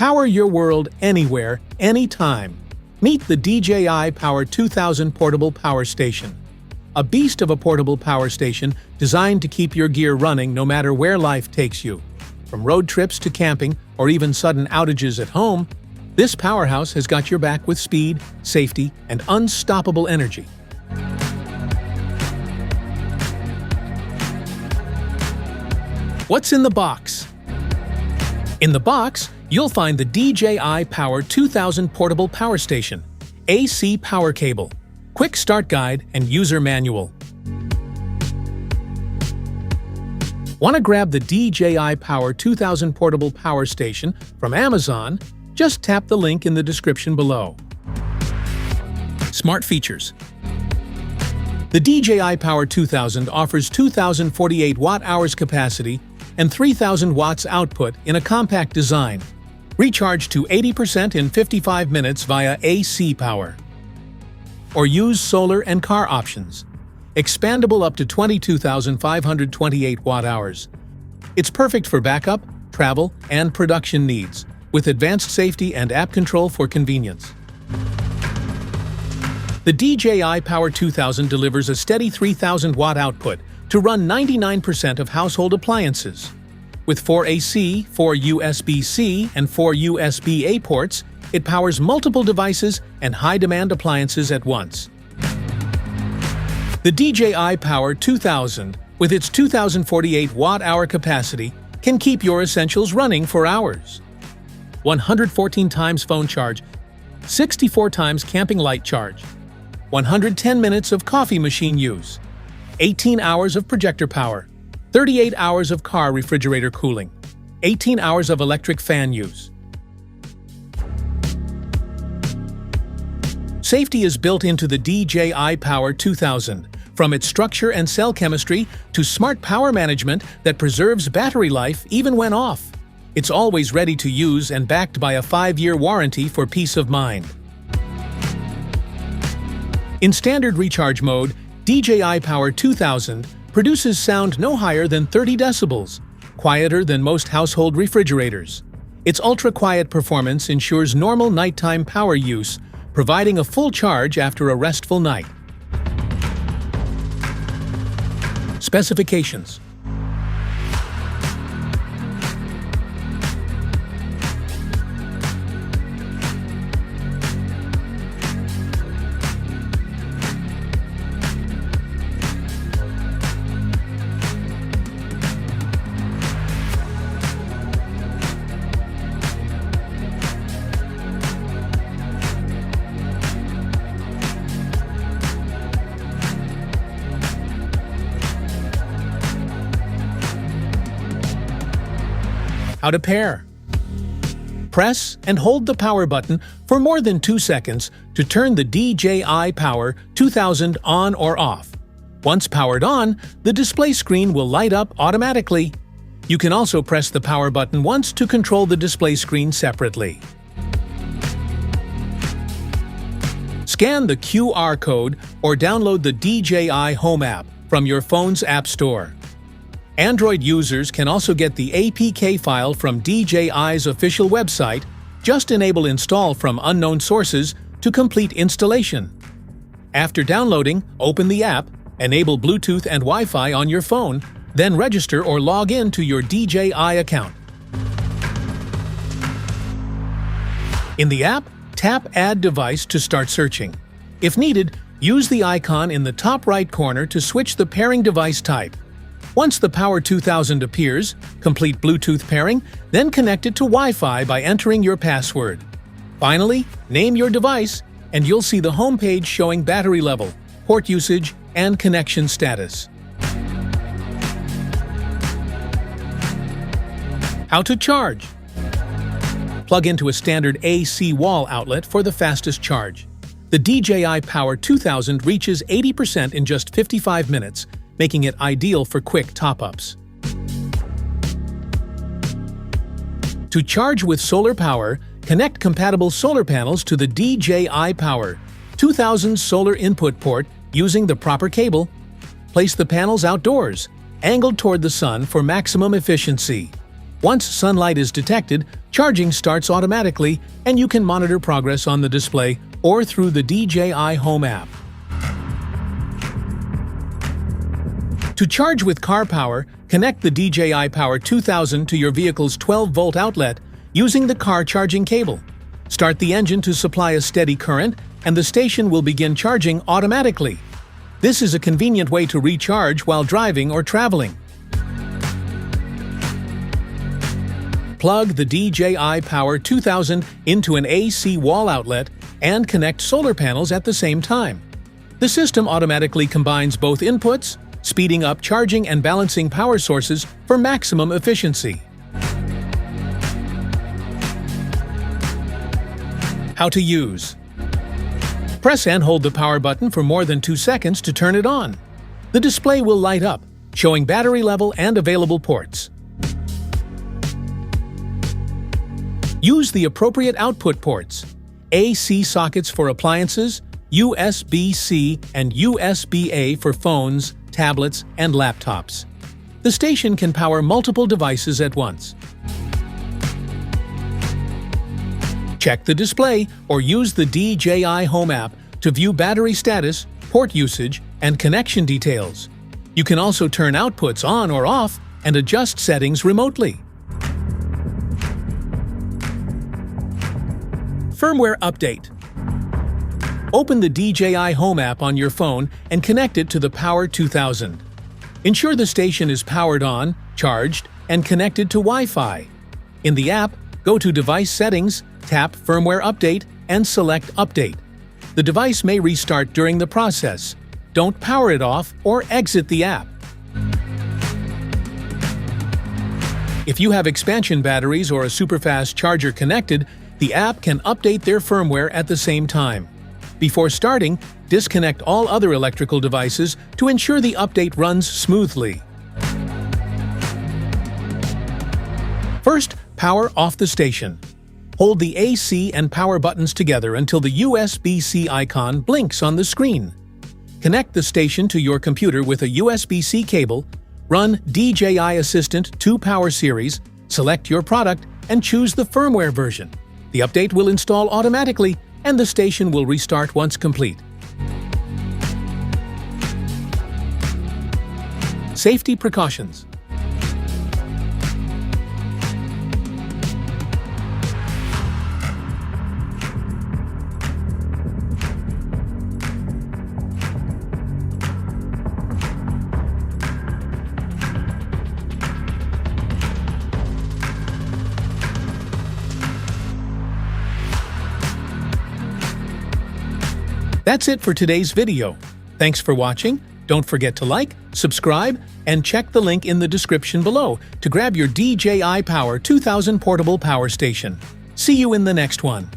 Power your world anywhere, anytime. Meet the DJI Power 2000 Portable Power Station. A beast of a portable power station designed to keep your gear running no matter where life takes you. From road trips to camping or even sudden outages at home, this powerhouse has got your back with speed, safety, and unstoppable energy. What's in the box? In the box, you'll find the DJI Power 2000 Portable Power Station, AC power cable, quick start guide, and user manual. Want to grab the DJI Power 2000 Portable Power Station from Amazon? Just tap the link in the description below. Smart features. The DJI Power 2000 offers 2,048 watt-hours capacity and 3,000 watts output in a compact design. Recharge to 80% in 55 minutes via AC power. Or use solar and car options. Expandable up to 22,528 watt-hours. It's perfect for backup, travel, and production needs, with advanced safety and app control for convenience. The DJI Power 2000 delivers a steady 3,000 watt output to run 99% of household appliances. With 4 AC, 4 USB-C, and 4 USB-A ports, it powers multiple devices and high-demand appliances at once. The DJI Power 2000, with its 2,048 watt-hour capacity, can keep your essentials running for hours. 114 times phone charge, 64 times camping light charge, 110 minutes of coffee machine use, 18 hours of projector power, 38 hours of car refrigerator cooling, 18 hours of electric fan use. Safety is built into the DJI Power 2000, from its structure and cell chemistry to smart power management that preserves battery life even when off. It's always ready to use and backed by a 5-year warranty for peace of mind. In standard recharge mode, DJI Power 2000 produces sound no higher than 30 decibels, quieter than most household refrigerators. Its ultra-quiet performance ensures normal nighttime power use, providing a full charge after a restful night. Specifications. How to pair. Press and hold the power button for more than 2 seconds to turn the DJI Power 2000 on or off. Once powered on, the display screen will light up automatically. You can also press the power button once to control the display screen separately. Scan the QR code or download the DJI Home app from your phone's App Store. Android users can also get the APK file from DJI's official website. Just enable Install from unknown sources to complete installation. After downloading, open the app, enable Bluetooth and Wi-Fi on your phone, then register or log in to your DJI account. In the app, tap Add Device to start searching. If needed, use the icon in the top right corner to switch the pairing device type. Once the Power 2000 appears, complete Bluetooth pairing, then connect it to Wi-Fi by entering your password. Finally, name your device, and you'll see the home page showing battery level, port usage, and connection status. How to charge. Plug into a standard AC wall outlet for the fastest charge. The DJI Power 2000 reaches 80% in just 55 minutes, making it ideal for quick top-ups. To charge with solar power, connect compatible solar panels to the DJI Power 2000 solar input port using the proper cable. Place the panels outdoors, angled toward the sun for maximum efficiency. Once sunlight is detected, charging starts automatically, and you can monitor progress on the display or through the DJI Home app. To charge with car power, connect the DJI Power 2000 to your vehicle's 12-volt outlet using the car charging cable. Start the engine to supply a steady current, and the station will begin charging automatically. This is a convenient way to recharge while driving or traveling. Plug the DJI Power 2000 into an AC wall outlet and connect solar panels at the same time. The system automatically combines both inputs, speeding up charging and balancing power sources for maximum efficiency. How to use. Press and hold the power button for more than 2 seconds to turn it on. The display will light up, showing battery level and available ports. Use the appropriate output ports: AC sockets for appliances, USB-C and USB-A for phones, tablets, and laptops. The station can power multiple devices at once. Check the display or use the DJI Home app to view battery status, port usage, and connection details. You can also turn outputs on or off and adjust settings remotely. Firmware update. Open the DJI Home app on your phone and connect it to the Power 2000. Ensure the station is powered on, charged, and connected to Wi-Fi. In the app, go to Device Settings, tap Firmware Update, and select Update. The device may restart during the process. Don't power it off or exit the app. If you have expansion batteries or a superfast charger connected, the app can update their firmware at the same time. Before starting, disconnect all other electrical devices to ensure the update runs smoothly. First, power off the station. Hold the AC and power buttons together until the USB-C icon blinks on the screen. Connect the station to your computer with a USB-C cable, run DJI Assistant 2 Power Series, select your product, and choose the firmware version. The update will install automatically, and the station will restart once complete. Safety precautions. That's it for today's video. Thanks for watching. Don't forget to like, subscribe, and check the link in the description below to grab your DJI Power 2000 portable power station. See you in the next one.